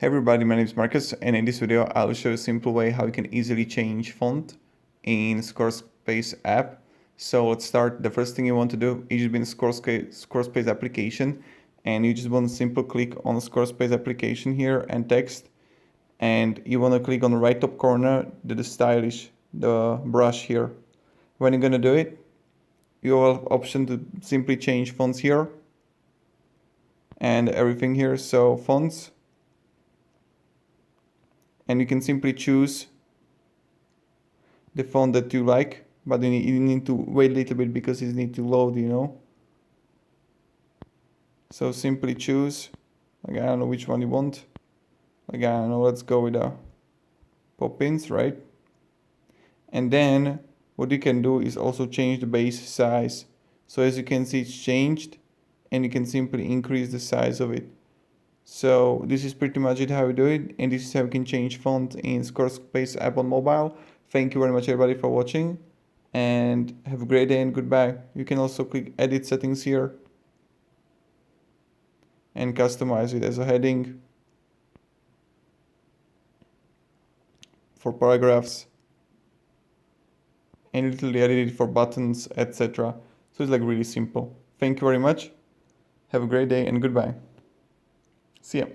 Hey everybody, my name is Marcus, and in this video I will show you a simple way how you can easily change font in Squarespace app. So let's start. The first thing you want to do is just be in Squarespace application, and you just want to simply click on the Squarespace application here and text, and you want to click on the right top corner, the stylish, the brush here. When you're gonna do it, you have option to simply change fonts here and everything here. So fonts. And you can simply choose the font that you like, but you need to wait a little bit because it needs to load, So simply choose, like I don't know which one you want. Like I don't know, let's go with the Poppins, right? And then what you can do is also change the base size. So as you can see, it's changed, and you can simply increase the size of it. So this is pretty much it how you do it, and this is how you can change font in Squarespace app on mobile. Thank you very much everybody for watching, and have a great day and goodbye. You can also click edit settings here and customize it as a heading for paragraphs, and literally edit it for buttons, etc. So it's like really simple. Thank you very much. Have a great day and goodbye. See ya.